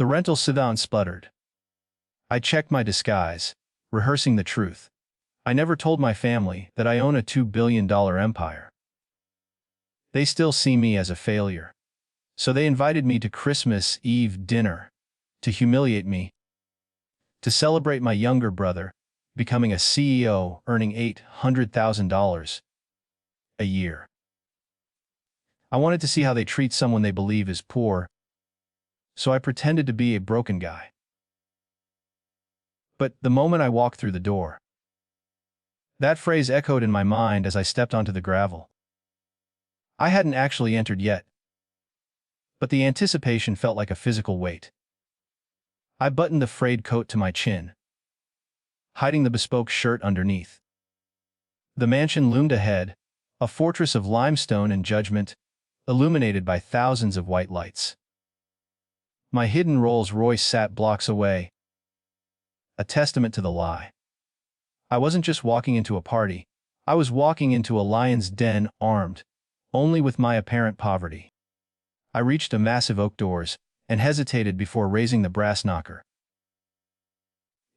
The rental sedan spluttered. I checked my disguise, rehearsing the truth. I never told my family that I own a $2 billion empire. They still see me as a failure. So they invited me to Christmas Eve dinner, to humiliate me, to celebrate my younger brother becoming a CEO earning $800,000 a year. I wanted to see how they treat someone they believe is poor, so I pretended to be a broken guy. But the moment I walked through the door, that phrase echoed in my mind as I stepped onto the gravel. I hadn't actually entered yet, but the anticipation felt like a physical weight. I buttoned the frayed coat to my chin, hiding the bespoke shirt underneath. The mansion loomed ahead, a fortress of limestone and judgment, illuminated by thousands of white lights. My hidden Rolls-Royce sat blocks away, a testament to the lie. I wasn't just walking into a party, I was walking into a lion's den armed, only with my apparent poverty. I reached the massive oak doors and hesitated before raising the brass knocker.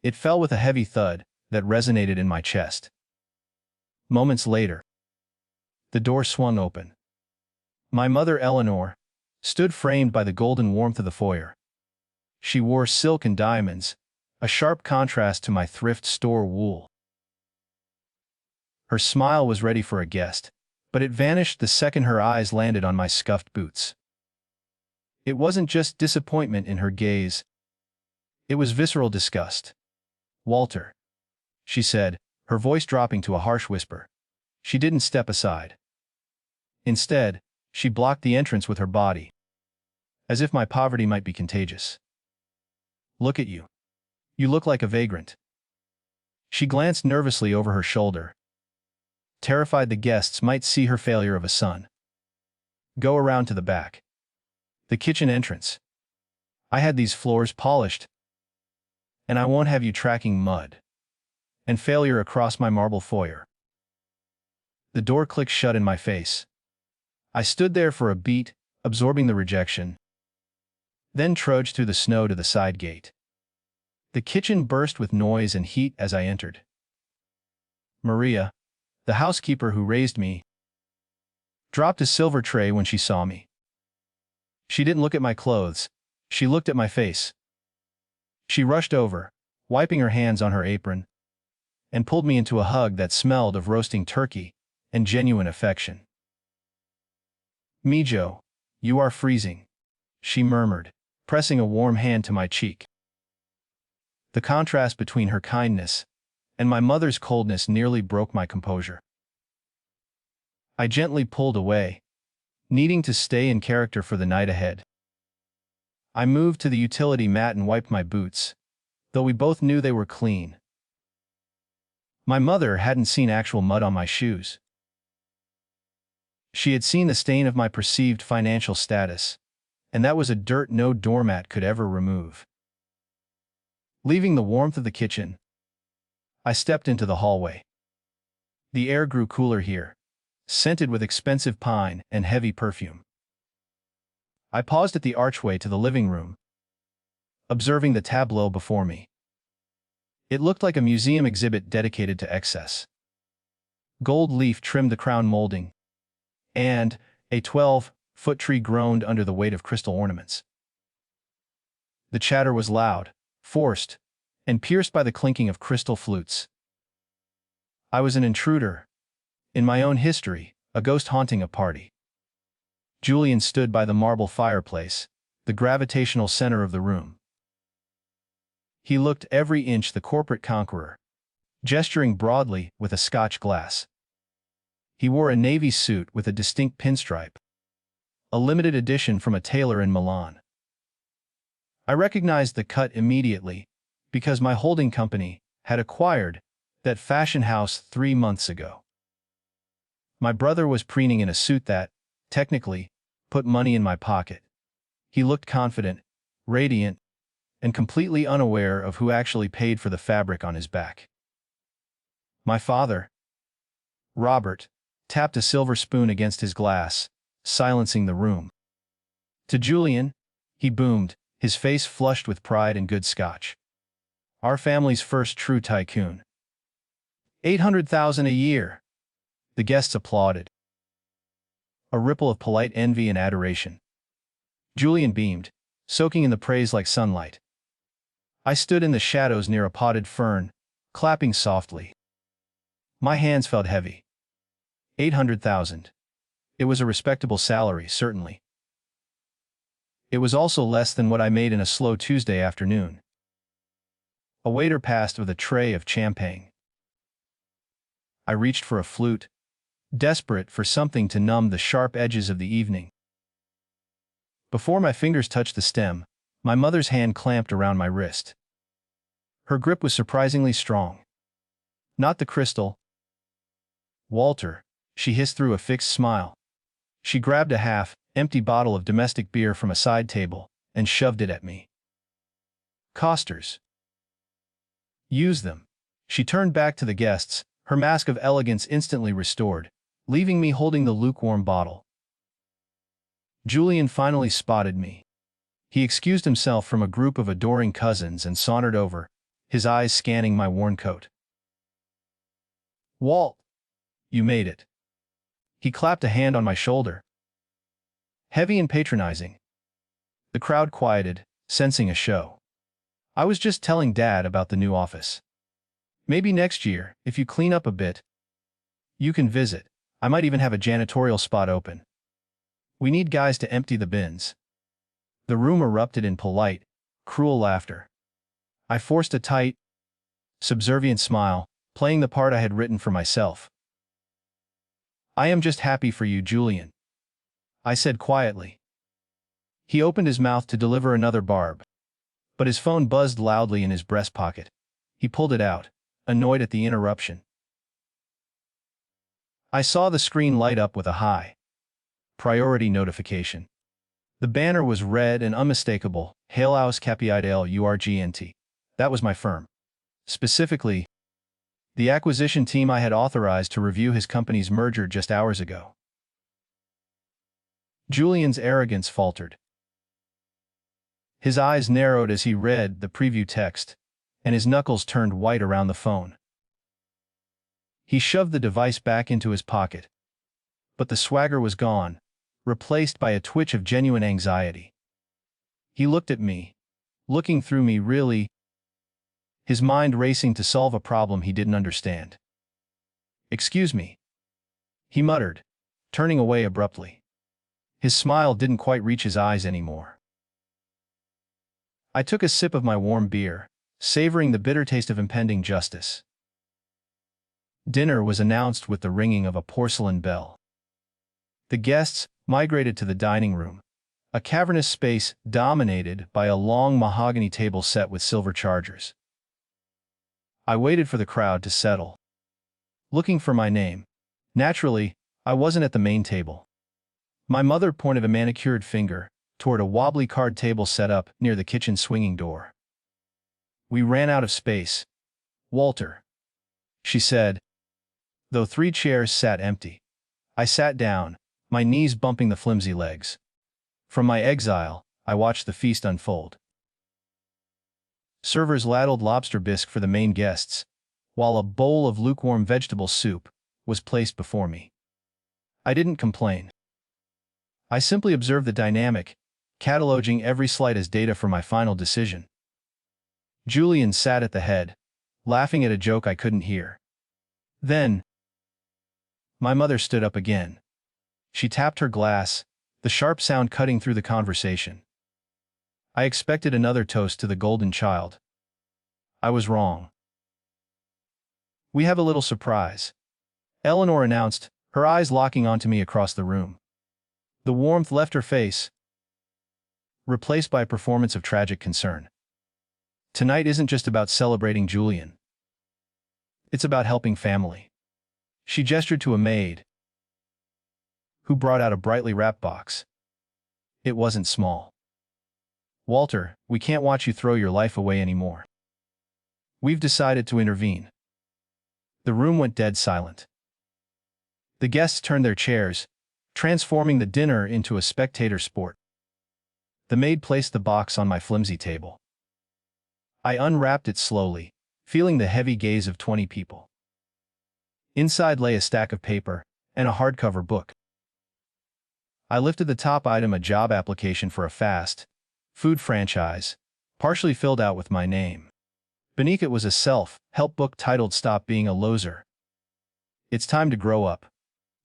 It fell with a heavy thud that resonated in my chest. Moments later, the door swung open. My mother, Eleanor, stood framed by the golden warmth of the foyer. She wore silk and diamonds, a sharp contrast to my thrift store wool. Her smile was ready for a guest, but it vanished the second her eyes landed on my scuffed boots. It wasn't just disappointment in her gaze. It was visceral disgust. "Walter," she said, her voice dropping to a harsh whisper. She didn't step aside. Instead, she blocked the entrance with her body, as if my poverty might be contagious. "Look at you. You look like a vagrant." She glanced nervously over her shoulder, terrified the guests might see her failure of a son. "Go around to the back. The kitchen entrance. I had these floors polished, and I won't have you tracking mud and failure across my marble foyer." The door clicked shut in my face. I stood there for a beat, absorbing the rejection, then trudged through the snow to the side gate. The kitchen burst with noise and heat as I entered. Maria, the housekeeper who raised me, dropped a silver tray when she saw me. She didn't look at my clothes, she looked at my face. She rushed over, wiping her hands on her apron, and pulled me into a hug that smelled of roasting turkey and genuine affection. "Mijo, you are freezing," she murmured, pressing a warm hand to my cheek. The contrast between her kindness and my mother's coldness nearly broke my composure. I gently pulled away, needing to stay in character for the night ahead. I moved to the utility mat and wiped my boots, though we both knew they were clean. My mother hadn't seen actual mud on my shoes. She had seen the stain of my perceived financial status, and that was a dirt no doormat could ever remove. Leaving the warmth of the kitchen, I stepped into the hallway. The air grew cooler here, scented with expensive pine and heavy perfume. I paused at the archway to the living room, observing the tableau before me. It looked like a museum exhibit dedicated to excess. Gold leaf trimmed the crown molding, and a 12-foot tree groaned under the weight of crystal ornaments. The chatter was loud, forced, and pierced by the clinking of crystal flutes. I was an intruder, in my own history, a ghost haunting a party. Julian stood by the marble fireplace, the gravitational center of the room. He looked every inch the corporate conqueror, gesturing broadly with a Scotch glass. He wore a navy suit with a distinct pinstripe, a limited edition from a tailor in Milan. I recognized the cut immediately because my holding company had acquired that fashion house 3 months ago. My brother was preening in a suit that, technically, put money in my pocket. He looked confident, radiant, and completely unaware of who actually paid for the fabric on his back. My father, Robert, tapped a silver spoon against his glass, silencing the room. To Julian, he boomed, his face flushed with pride and good scotch. Our family's first true tycoon. 800,000 a year. The guests applauded. A ripple of polite envy and adoration. Julian beamed, soaking in the praise like sunlight. I stood in the shadows near a potted fern, clapping softly. My hands felt heavy. 800,000. It was a respectable salary, certainly. It was also less than what I made in a slow Tuesday afternoon. A waiter passed with a tray of champagne. I reached for a flute, desperate for something to numb the sharp edges of the evening. Before my fingers touched the stem, my mother's hand clamped around my wrist. Her grip was surprisingly strong. Not the crystal. Walter, she hissed through a fixed smile. She grabbed a half-empty bottle of domestic beer from a side table and shoved it at me. Costers. Use them. She turned back to the guests, her mask of elegance instantly restored, leaving me holding the lukewarm bottle. Julian finally spotted me. He excused himself from a group of adoring cousins and sauntered over, his eyes scanning my worn coat. Walt, you made it. He clapped a hand on my shoulder. Heavy and patronizing. The crowd quieted, sensing a show. I was just telling Dad about the new office. Maybe next year, if you clean up a bit, you can visit. I might even have a janitorial spot open. We need guys to empty the bins. The room erupted in polite, cruel laughter. I forced a tight, subservient smile, playing the part I had written for myself. I am just happy for you, Julian, I said quietly. He opened his mouth to deliver another barb, but his phone buzzed loudly in his breast pocket. He pulled it out, annoyed at the interruption. I saw the screen light up with a high priority notification. The banner was red and unmistakable, Halehouse Capital Urgent. That was my firm. Specifically, the acquisition team I had authorized to review his company's merger just hours ago. Julian's arrogance faltered. His eyes narrowed as he read the preview text, and his knuckles turned white around the phone. He shoved the device back into his pocket. But the swagger was gone, replaced by a twitch of genuine anxiety. He looked at me, looking through me really, his mind racing to solve a problem he didn't understand. Excuse me, he muttered, turning away abruptly. His smile didn't quite reach his eyes anymore. I took a sip of my warm beer, savoring the bitter taste of impending justice. Dinner was announced with the ringing of a porcelain bell. The guests migrated to the dining room, a cavernous space dominated by a long mahogany table set with silver chargers. I waited for the crowd to settle, looking for my name. Naturally, I wasn't at the main table. My mother pointed a manicured finger toward a wobbly card table set up near the kitchen swinging door. We ran out of space. Walter, she said, though 3 chairs sat empty. I sat down, my knees bumping the flimsy legs. From my exile, I watched the feast unfold. Servers ladled lobster bisque for the main guests, while a bowl of lukewarm vegetable soup was placed before me. I didn't complain. I simply observed the dynamic, cataloging every slight as data for my final decision. Julian sat at the head, laughing at a joke I couldn't hear. Then, my mother stood up again. She tapped her glass, the sharp sound cutting through the conversation. I expected another toast to the golden child. I was wrong. We have a little surprise, Eleanor announced, her eyes locking onto me across the room. The warmth left her face, replaced by a performance of tragic concern. Tonight isn't just about celebrating Julian. It's about helping family. She gestured to a maid, who brought out a brightly wrapped box. It wasn't small. Walter, we can't watch you throw your life away anymore. We've decided to intervene. The room went dead silent. The guests turned their chairs, transforming the dinner into a spectator sport. The maid placed the box on my flimsy table. I unwrapped it slowly, feeling the heavy gaze of 20 people. Inside lay a stack of paper and a hardcover book. I lifted the top item, a job application for a fast food franchise, partially filled out with my name. Beneath it was a self-help book titled Stop Being a Loser. It's time to grow up,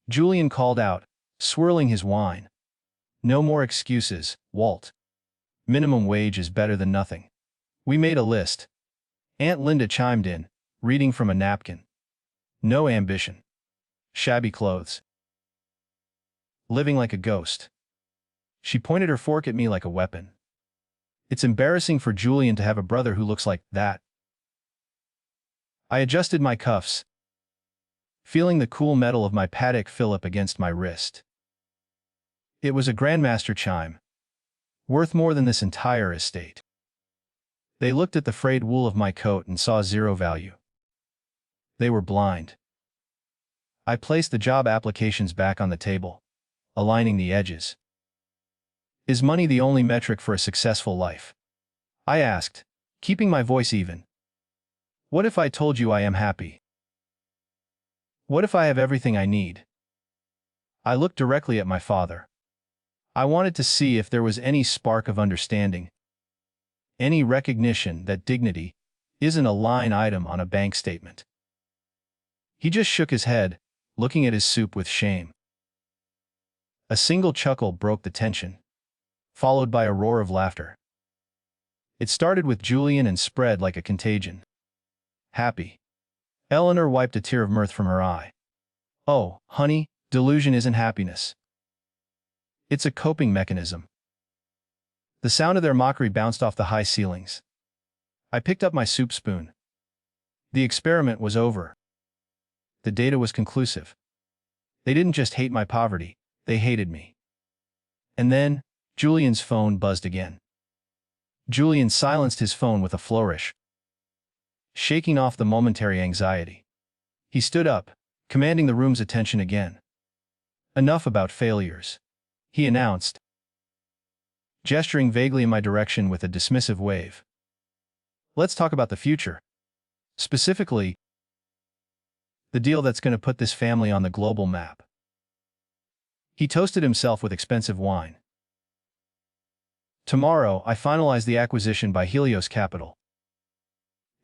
Julian called out, swirling his wine. No more excuses, Walt. Minimum wage is better than nothing. We made a list. Aunt Linda chimed in, reading from a napkin. No ambition. Shabby clothes. Living like a ghost. She pointed her fork at me like a weapon. It's embarrassing for Julian to have a brother who looks like that. I adjusted my cuffs, feeling the cool metal of my Patek Philippe against my wrist. It was a Grandmaster chime, worth more than this entire estate. They looked at the frayed wool of my coat and saw zero value. They were blind. I placed the job applications back on the table, aligning the edges. Is money the only metric for a successful life? I asked, keeping my voice even. What if I told you I am happy? What if I have everything I need? I looked directly at my father. I wanted to see if there was any spark of understanding, any recognition that dignity isn't a line item on a bank statement. He just shook his head, looking at his soup with shame. A single chuckle broke the tension, followed by a roar of laughter. It started with Julian and spread like a contagion. Happy. Eleanor wiped a tear of mirth from her eye. Oh, honey, delusion isn't happiness. It's a coping mechanism. The sound of their mockery bounced off the high ceilings. I picked up my soup spoon. The experiment was over. The data was conclusive. They didn't just hate my poverty, they hated me. And then, Julian's phone buzzed again. Julian silenced his phone with a flourish, shaking off the momentary anxiety. He stood up, commanding the room's attention again. Enough about failures, he announced, gesturing vaguely in my direction with a dismissive wave. Let's talk about the future. Specifically, the deal that's going to put this family on the global map. He toasted himself with expensive wine. Tomorrow, I finalize the acquisition by Helios Capital.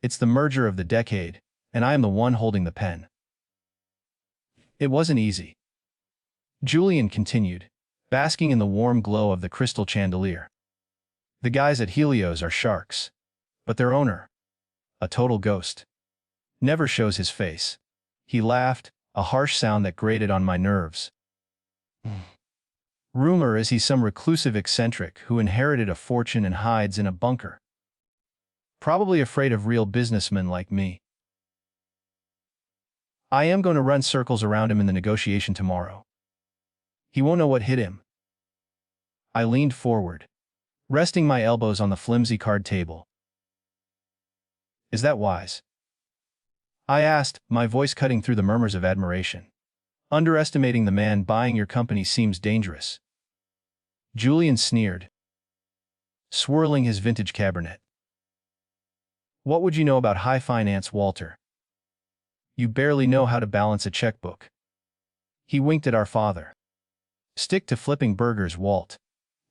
It's the merger of the decade, and I am the one holding the pen. It wasn't easy. Julian continued, basking in the warm glow of the crystal chandelier. The guys at Helios are sharks, but their owner, a total ghost, never shows his face. He laughed, a harsh sound that grated on my nerves. Rumor is he's some reclusive eccentric who inherited a fortune and hides in a bunker. Probably afraid of real businessmen like me. I am going to run circles around him in the negotiation tomorrow. He won't know what hit him. I leaned forward, resting my elbows on the flimsy card table. Is that wise? I asked, my voice cutting through the murmurs of admiration. Underestimating the man buying your company seems dangerous. Julian sneered, swirling his vintage cabernet. What would you know about high finance, Walter? You barely know how to balance a checkbook. He winked at our father. Stick to flipping burgers, Walt.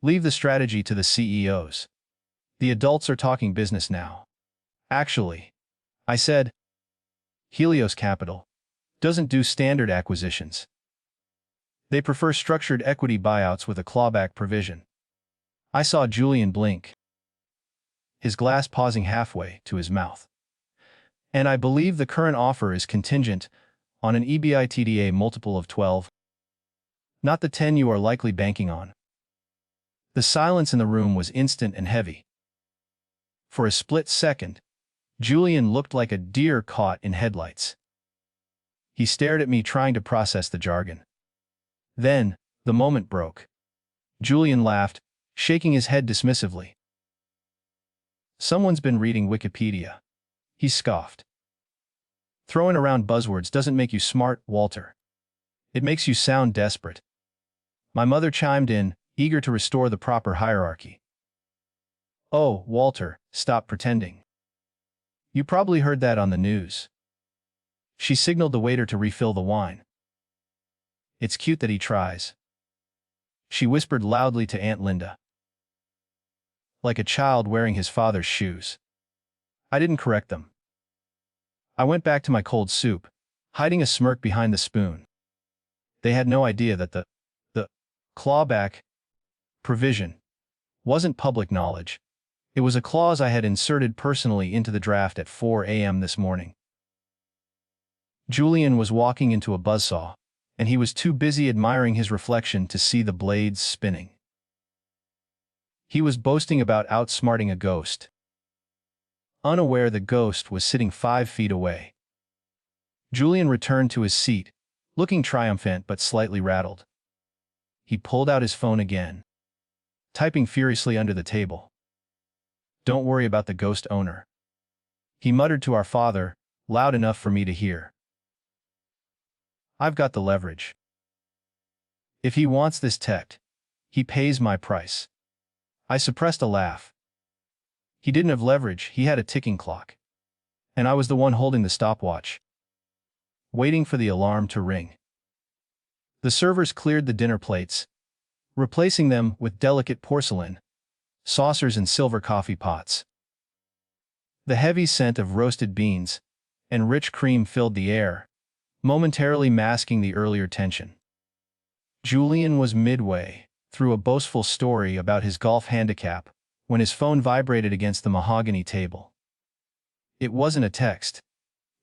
Leave the strategy to the CEOs. The adults are talking business now. Actually, I said, Helios Capital doesn't do standard acquisitions. They prefer structured equity buyouts with a clawback provision. I saw Julian blink, his glass pausing halfway to his mouth. And I believe the current offer is contingent on an EBITDA multiple of 12, not the 10 you are likely banking on. The silence in the room was instant and heavy. For a split second, Julian looked like a deer caught in headlights. He stared at me, trying to process the jargon. Then, the moment broke. Julian laughed, shaking his head dismissively. Someone's been reading Wikipedia. He scoffed. Throwing around buzzwords doesn't make you smart, Walter. It makes you sound desperate. My mother chimed in, eager to restore the proper hierarchy. Oh, Walter, stop pretending. You probably heard that on the news. She signaled the waiter to refill the wine. It's cute that he tries. She whispered loudly to Aunt Linda. Like a child wearing his father's shoes. I didn't correct them. I went back to my cold soup, hiding a smirk behind the spoon. They had no idea that the clawback provision wasn't public knowledge. It was a clause I had inserted personally into the draft at 4 a.m. this morning. Julian was walking into a buzzsaw, and he was too busy admiring his reflection to see the blades spinning. He was boasting about outsmarting a ghost, unaware the ghost was sitting 5 feet away. Julian returned to his seat, looking triumphant but slightly rattled. He pulled out his phone again, typing furiously under the table. Don't worry about the ghost owner. He muttered to our father, loud enough for me to hear. I've got the leverage. If he wants this tech, he pays my price. I suppressed a laugh. He didn't have leverage, he had a ticking clock. And I was the one holding the stopwatch, waiting for the alarm to ring. The servers cleared the dinner plates, replacing them with delicate porcelain, saucers and silver coffee pots. The heavy scent of roasted beans and rich cream filled the air, momentarily masking the earlier tension. Julian was midway through a boastful story about his golf handicap when his phone vibrated against the mahogany table. It wasn't a text.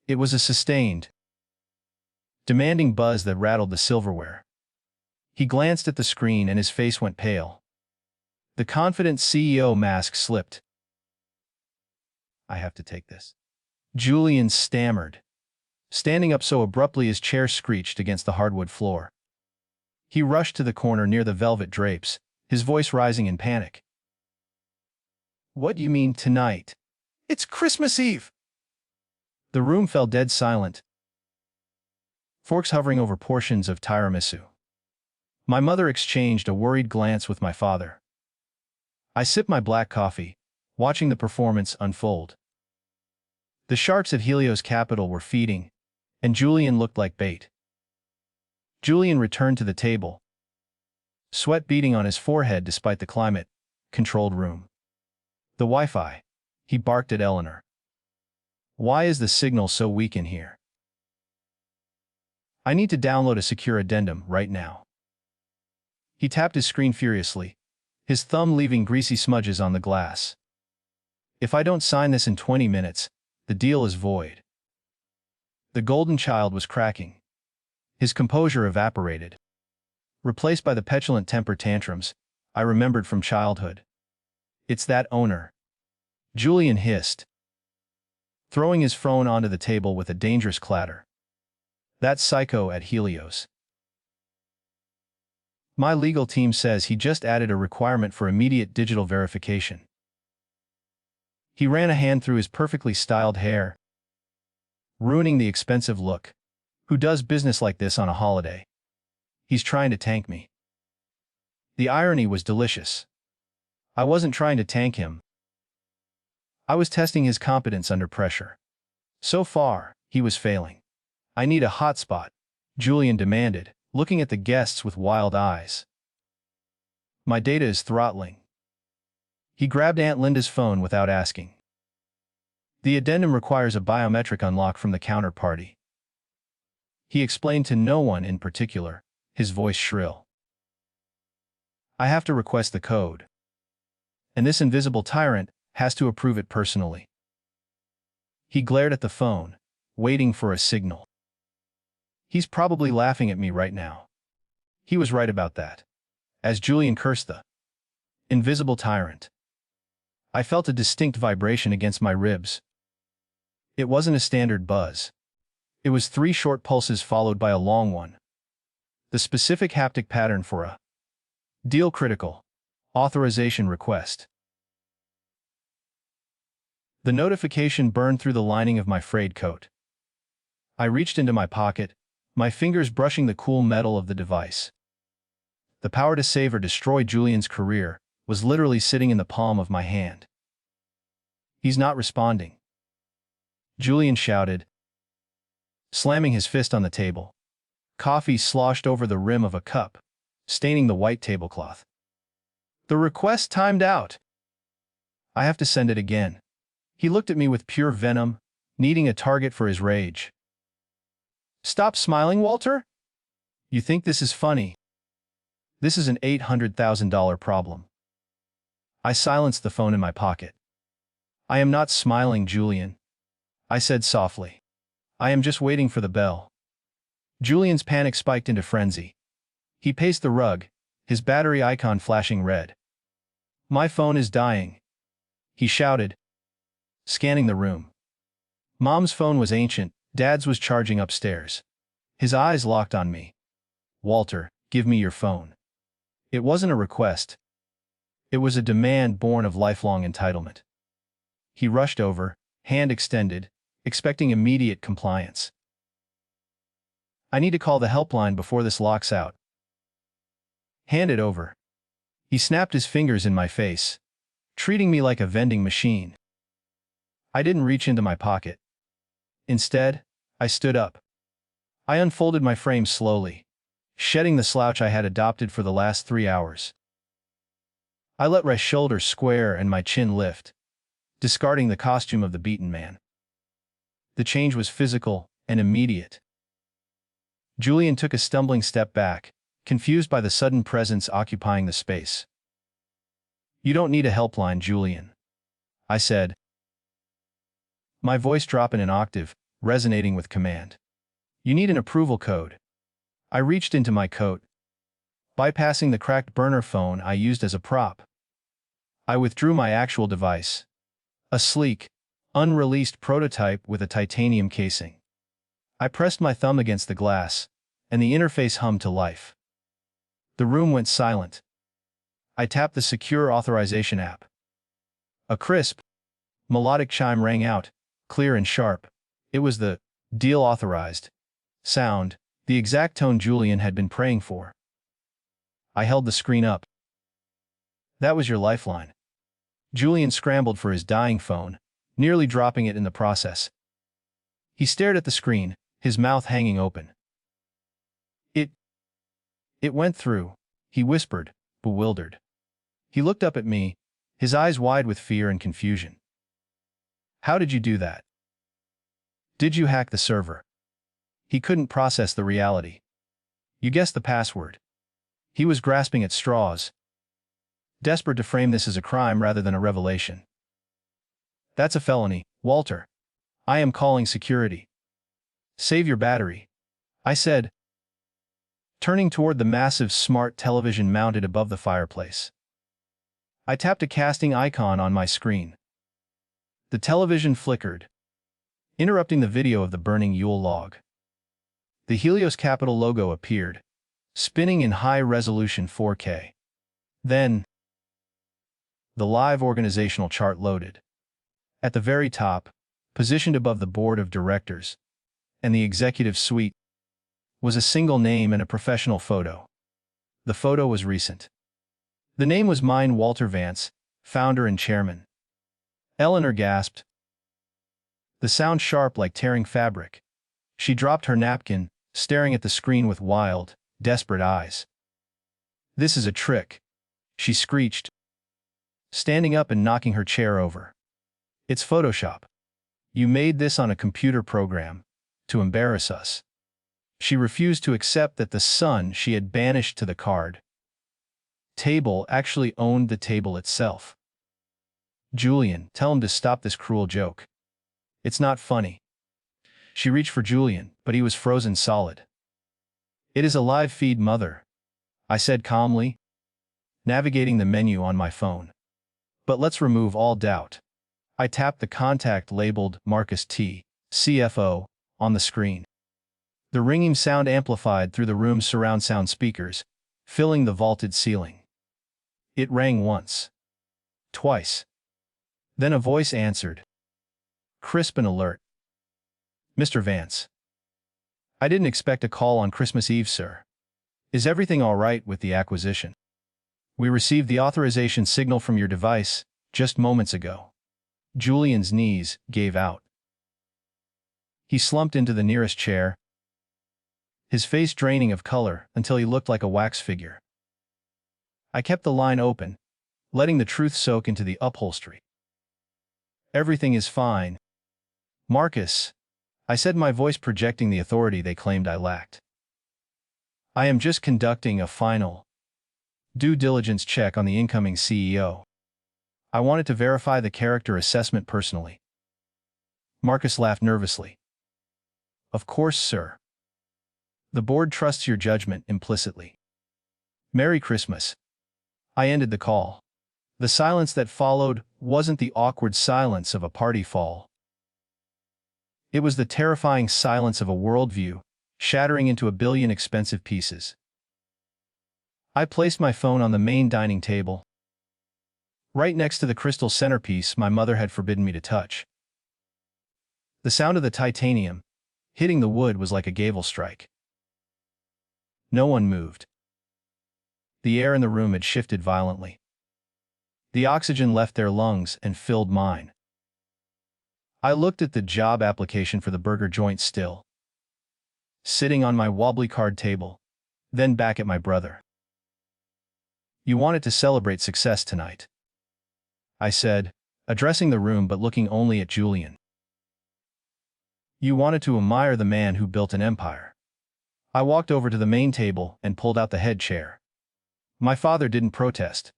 It was a sustained, demanding buzz that rattled the silverware. He glanced at the screen and his face went pale. The confident CEO mask slipped. I have to take this. Julian stammered, standing up so abruptly his chair screeched against the hardwood floor. He rushed to the corner near the velvet drapes, his voice rising in panic. What do you mean tonight? It's Christmas Eve! The room fell dead silent, forks hovering over portions of tiramisu. My mother exchanged a worried glance with my father. I sipped my black coffee, watching the performance unfold. The sharks at Helios Capital were feeding, and Julian looked like bait. Julian returned to the table, sweat beading on his forehead despite the climate-controlled room. The Wi-Fi, he barked at Eleanor. Why is the signal so weak in here? I need to download a secure addendum right now. He tapped his screen furiously, his thumb leaving greasy smudges on the glass. If I don't sign this in 20 minutes, the deal is void. The golden child was cracking. His composure evaporated, replaced by the petulant temper tantrums I remembered from childhood. It's that owner, Julian hissed, throwing his phone onto the table with a dangerous clatter. That psycho at Helios. My legal team says he just added a requirement for immediate digital verification. He ran a hand through his perfectly styled hair, ruining the expensive look. Who does business like this on a holiday? He's trying to tank me. The irony was delicious. I wasn't trying to tank him. I was testing his competence under pressure. So far, he was failing. I need a hotspot, Julian demanded, looking at the guests with wild eyes. My data is throttling. He grabbed Aunt Linda's phone without asking. The addendum requires a biometric unlock from the counterparty. He explained to no one in particular, his voice shrill. I have to request the code. And this invisible tyrant has to approve it personally. He glared at the phone, waiting for a signal. He's probably laughing at me right now. He was right about that. As Julian cursed the invisible tyrant, I felt a distinct vibration against my ribs. It wasn't a standard buzz. It was 3 short pulses followed by a long one. The specific haptic pattern for a deal critical authorization request. The notification burned through the lining of my frayed coat. I reached into my pocket, my fingers brushing the cool metal of the device. The power to save or destroy Julian's career was literally sitting in the palm of my hand. He's not responding," Julian shouted, slamming his fist on the table. Coffee sloshed over the rim of a cup, staining the white tablecloth. "The request timed out. I have to send it again." He looked at me with pure venom, needing a target for his rage. "Stop smiling, Walter? You think this is funny? This is an $800,000 problem." I silenced the phone in my pocket. "I am not smiling, Julian," I said softly. "I am just waiting for the bell." Julian's panic spiked into frenzy. He paced the rug, his battery icon flashing red. "My phone is dying," he shouted, scanning the room. Mom's phone was ancient, Dad's was charging upstairs. His eyes locked on me. "Walter, give me your phone." It wasn't a request. It was a demand born of lifelong entitlement. He rushed over, hand extended, expecting immediate compliance. "I need to call the helpline before this locks out." "Hand it over." He snapped his fingers in my face, treating me like a vending machine. I didn't reach into my pocket. Instead, I stood up. I unfolded my frame slowly, shedding the slouch I had adopted for the last 3 hours. I let my shoulders square and my chin lift, discarding the costume of the beaten man. The change was physical and immediate. Julian took a stumbling step back, confused by the sudden presence occupying the space. "You don't need a helpline, Julian," I said, my voice dropping an octave, resonating with command. "You need an approval code." I reached into my coat, bypassing the cracked burner phone I used as a prop. I withdrew my actual device, a sleek, unreleased prototype with a titanium casing. I pressed my thumb against the glass, and the interface hummed to life. The room went silent. I tapped the secure authorization app. A crisp, melodic chime rang out, clear and sharp. It was the "deal authorized" sound, the exact tone Julian had been praying for. I held the screen up. "That was your lifeline." Julian scrambled for his dying phone, nearly dropping it in the process. He stared at the screen, his mouth hanging open. It went through," he whispered, bewildered. He looked up at me, his eyes wide with fear and confusion. "How did you do that? Did you hack the server?" He couldn't process the reality. "You guessed the password." He was grasping at straws, desperate to frame this as a crime rather than a revelation. "That's a felony, Walter. I am calling security." "Save your battery," I said, turning toward the massive smart television mounted above the fireplace. I tapped a casting icon on my screen. The television flickered, interrupting the video of the burning Yule log. The Helios Capital logo appeared, spinning in high-resolution 4K. Then, the live organizational chart loaded. At the very top, positioned above the board of directors and the executive suite, was a single name and a professional photo. The photo was recent. The name was mine, Walter Vance, founder and chairman. Eleanor gasped, the sound sharp like tearing fabric. She dropped her napkin, staring at the screen with wild, desperate eyes. "This is a trick," she screeched, standing up and knocking her chair over. "It's Photoshop. You made this on a computer program to embarrass us." She refused to accept that the son she had banished to the card table actually owned the table itself. "Julian, tell him to stop this cruel joke. It's not funny." She reached for Julian, but he was frozen solid. "It is a live feed, mother," I said calmly, navigating the menu on my phone. "But let's remove all doubt." I tapped the contact labeled Marcus T., CFO, on the screen. The ringing sound amplified through the room's surround sound speakers, filling the vaulted ceiling. It rang once. Twice. Then a voice answered, crisp and alert. "Mr. Vance. I didn't expect a call on Christmas Eve, sir. Is everything all right with the acquisition? We received the authorization signal from your device just moments ago." Julian's knees gave out. He slumped into the nearest chair, his face draining of color until he looked like a wax figure. I kept the line open, letting the truth soak into the upholstery. "Everything is fine, Marcus," I said, my voice projecting the authority they claimed I lacked. "I am just conducting a final due diligence check on the incoming CEO. I wanted to verify the character assessment personally." Marcus laughed nervously. "Of course, sir. The board trusts your judgment implicitly. Merry Christmas." I ended the call. The silence that followed wasn't the awkward silence of a party fall. It was the terrifying silence of a worldview, shattering into a billion expensive pieces. I placed my phone on the main dining table, right next to the crystal centerpiece my mother had forbidden me to touch. The sound of the titanium hitting the wood was like a gavel strike. No one moved. The air in the room had shifted violently. The oxygen left their lungs and filled mine. I looked at the job application for the burger joint still sitting on my wobbly card table, then back at my brother. "You wanted to celebrate success tonight," I said, addressing the room but looking only at Julian. "You wanted to admire the man who built an empire." I walked over to the main table and pulled out the head chair. My father didn't protest.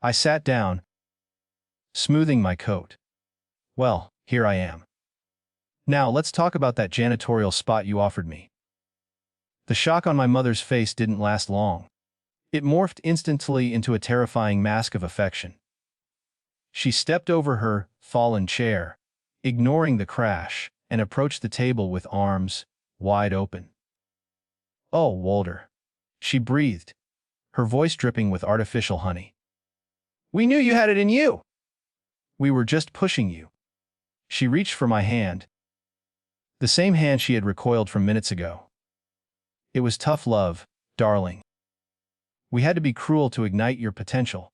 I sat down, smoothing my coat. "Well, here I am. Now let's talk about that janitorial spot you offered me." The shock on my mother's face didn't last long. It morphed instantly into a terrifying mask of affection. She stepped over her fallen chair, ignoring the crash, and approached the table with arms wide open. "Oh, Walter," she breathed, her voice dripping with artificial honey. "We knew you had it in you. We were just pushing you." She reached for my hand, the same hand she had recoiled from minutes ago. "It was tough love, darling. We had to be cruel to ignite your potential."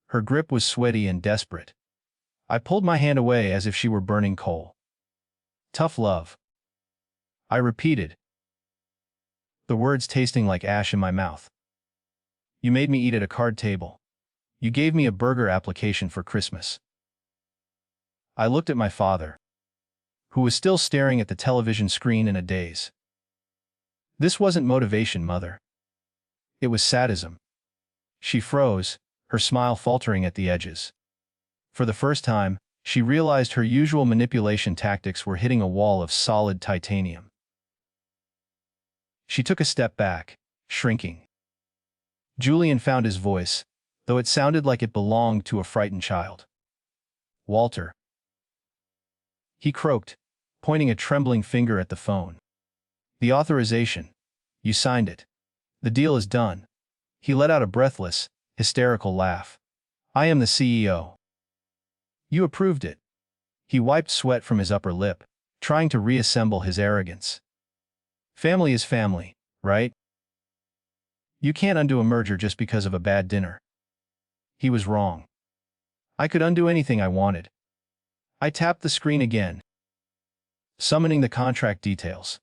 Her grip was sweaty and desperate. I pulled my hand away as if she were burning coal. "Tough love," I repeated, the words tasting like ash in my mouth. "You made me eat at a card table. You gave me a burger application for Christmas." I looked at my father, who was still staring at the television screen in a daze. "This wasn't motivation, Mother. It was sadism." She froze, her smile faltering at the edges. For the first time, she realized her usual manipulation tactics were hitting a wall of solid titanium. She took a step back, shrinking. Julian found his voice, though it sounded like it belonged to a frightened child. "Walter," he croaked, pointing a trembling finger at the phone. "The authorization. You signed it. The deal is done." He let out a breathless, hysterical laugh. "I am the CEO. You approved it." He wiped sweat from his upper lip, trying to reassemble his arrogance. "Family is family, right? You can't undo a merger just because of a bad dinner." He was wrong. I could undo anything I wanted. I tapped the screen again, summoning the contract details.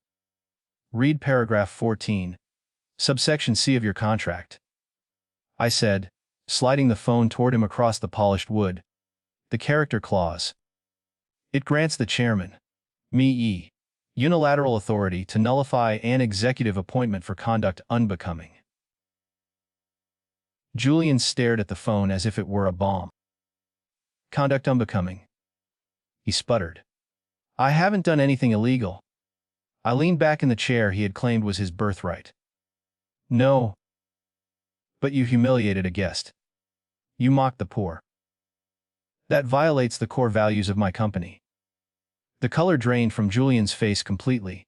"Read paragraph 14, subsection C of your contract," I said, sliding the phone toward him across the polished wood. "The character clause. It grants the chairman, me, unilateral authority to nullify an executive appointment for conduct unbecoming." Julian stared at the phone as if it were a bomb. "Conduct unbecoming," he sputtered. "I haven't done anything illegal." I leaned back in the chair he had claimed was his birthright. "No. But you humiliated a guest. You mocked the poor. That violates the core values of my company." The color drained from Julian's face completely.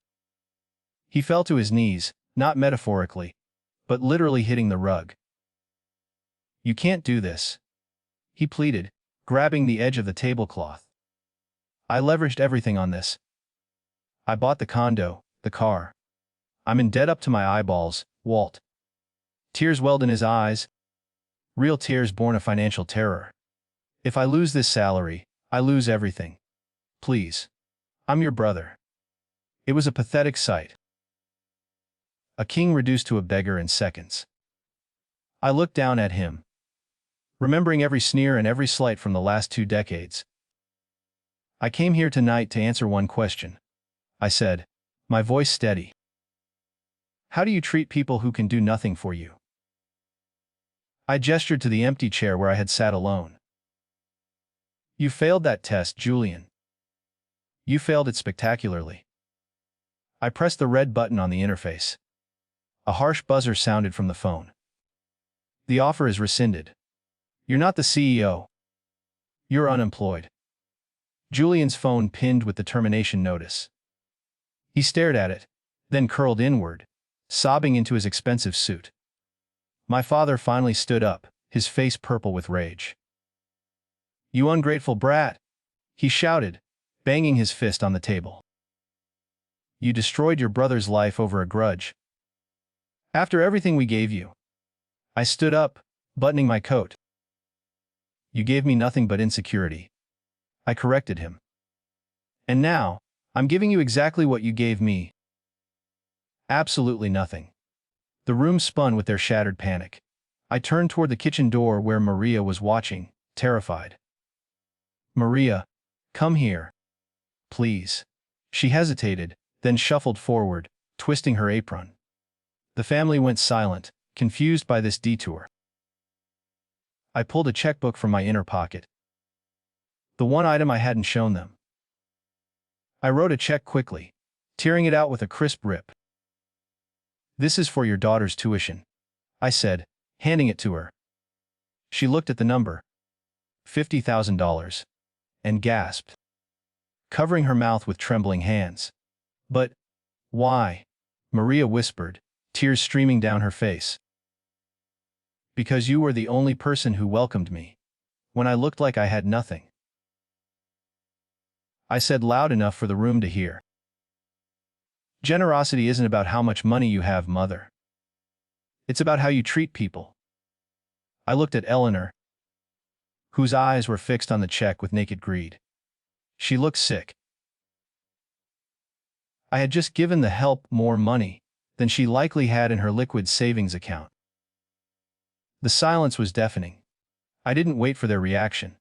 He fell to his knees, not metaphorically, but literally hitting the rug. "You can't do this," he pleaded, grabbing the edge of the tablecloth. "I leveraged everything on this. I bought the condo, the car. I'm in debt up to my eyeballs, Walt." Tears welled in his eyes, real tears born of financial terror. "If I lose this salary, I lose everything. Please. I'm your brother. It was a pathetic sight. A king reduced to a beggar in seconds. I looked down at him, remembering every sneer and every slight from the last 2 decades. I came here tonight to answer one question, I said, my voice steady. How do you treat people who can do nothing for you? I gestured to the empty chair where I had sat alone. You failed that test, Julian. You failed it spectacularly. I pressed the red button on the interface. A harsh buzzer sounded from the phone. The offer is rescinded. You're not the CEO. You're unemployed. Julian's phone pinned with the termination notice. He stared at it, then curled inward, sobbing into his expensive suit. My father finally stood up, his face purple with rage. You ungrateful brat, he shouted, banging his fist on the table. You destroyed your brother's life over a grudge. After everything we gave you. I stood up, buttoning my coat. You gave me nothing but insecurity. I corrected him. And now, I'm giving you exactly what you gave me. Absolutely nothing. The room spun with their shattered panic. I turned toward the kitchen door where Maria was watching, terrified. Maria, come here. Please. She hesitated, then shuffled forward, twisting her apron. The family went silent, confused by this detour. I pulled a checkbook from my inner pocket. The one item I hadn't shown them. I wrote a check quickly, tearing it out with a crisp rip. This is for your daughter's tuition, I said, handing it to her. She looked at the number. $50,000. And gasped, covering her mouth with trembling hands. But why? Maria whispered, tears streaming down her face. Because you were the only person who welcomed me, when I looked like I had nothing. I said loud enough for the room to hear. Generosity isn't about how much money you have, Mother. It's about how you treat people. I looked at Eleanor, whose eyes were fixed on the check with naked greed. She looked sick. I had just given the help more money than she likely had in her liquid savings account. The silence was deafening. I didn't wait for their reaction.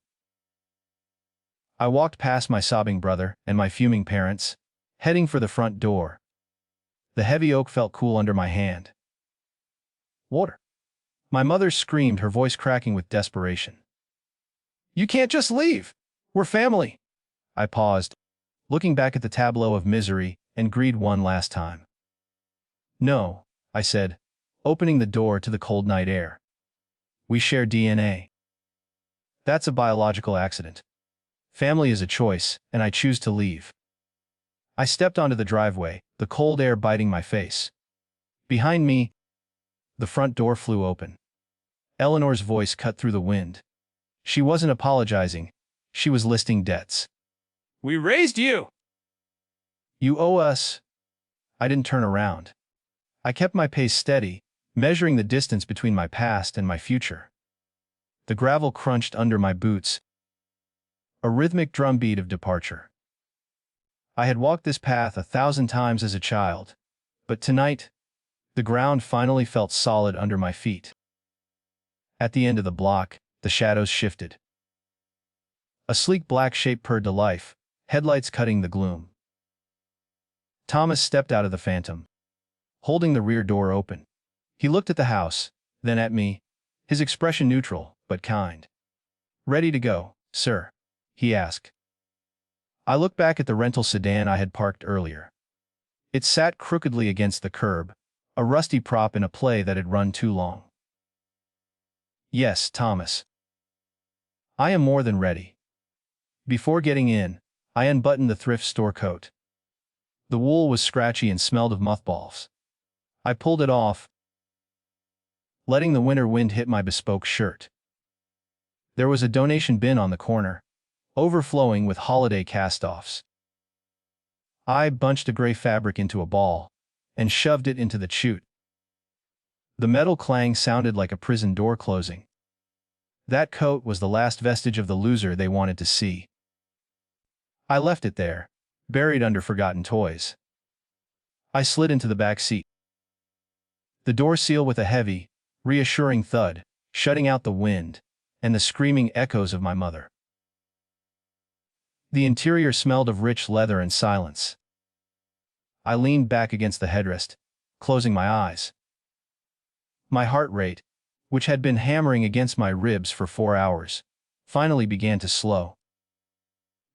I walked past my sobbing brother and my fuming parents, heading for the front door. The heavy oak felt cool under my hand. Water. My mother screamed, her voice cracking with desperation. You can't just leave. We're family. I paused, looking back at the tableau of misery and greed one last time. No, I said, opening the door to the cold night air. We share DNA. That's a biological accident. Family is a choice, and I choose to leave. I stepped onto the driveway, the cold air biting my face. Behind me, the front door flew open. Eleanor's voice cut through the wind. She wasn't apologizing. She was listing debts. We raised you! You owe us. I didn't turn around. I kept my pace steady, measuring the distance between my past and my future. The gravel crunched under my boots, a rhythmic drumbeat of departure. I had walked this path 1,000 times as a child, but tonight, the ground finally felt solid under my feet. At the end of the block, the shadows shifted. A sleek black shape purred to life, headlights cutting the gloom. Thomas stepped out of the Phantom, holding the rear door open. He looked at the house, then at me, his expression neutral, but kind. Ready to go, sir? He asked. I looked back at the rental sedan I had parked earlier. It sat crookedly against the curb, a rusty prop in a play that had run too long. Yes, Thomas. I am more than ready. Before getting in, I unbuttoned the thrift store coat. The wool was scratchy and smelled of mothballs. I pulled it off, letting the winter wind hit my bespoke shirt. There was a donation bin on the corner, overflowing with holiday cast-offs. I bunched a gray fabric into a ball and shoved it into the chute. The metal clang sounded like a prison door closing. That coat was the last vestige of the loser they wanted to see. I left it there, buried under forgotten toys. I slid into the back seat. The door sealed with a heavy, reassuring thud, shutting out the wind and the screaming echoes of my mother. The interior smelled of rich leather and silence. I leaned back against the headrest, closing my eyes. My heart rate, which had been hammering against my ribs for 4 hours, finally began to slow.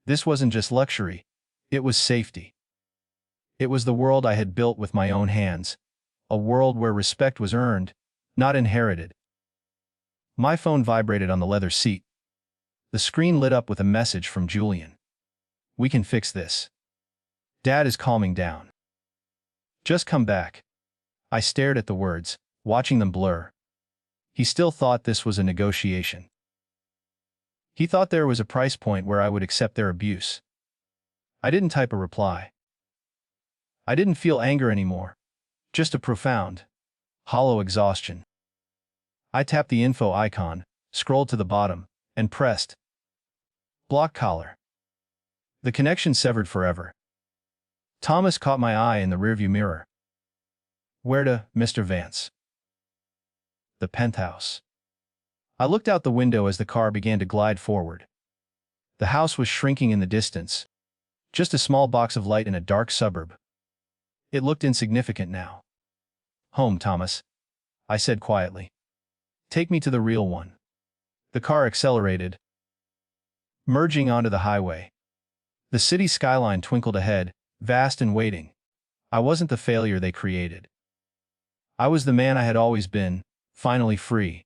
This wasn't just luxury, it was safety. It was the world I had built with my own hands, a world where respect was earned, not inherited. My phone vibrated on the leather seat. The screen lit up with a message from Julian. "We can fix this. Dad is calming down. Just come back." I stared at the words, watching them blur. He still thought this was a negotiation. He thought there was a price point where I would accept their abuse. I didn't type a reply. I didn't feel anger anymore, just a profound, hollow exhaustion. I tapped the info icon, scrolled to the bottom, and pressed block caller. The connection severed forever. Thomas caught my eye in the rearview mirror. "Where to, Mr. Vance?" "The penthouse." I looked out the window as the car began to glide forward. The house was shrinking in the distance, just a small box of light in a dark suburb. It looked insignificant now. "Home, Thomas," I said quietly. "Take me to the real one." The car accelerated, merging onto the highway. The city skyline twinkled ahead, vast and waiting. I wasn't the failure they created. I was the man I had always been, finally free.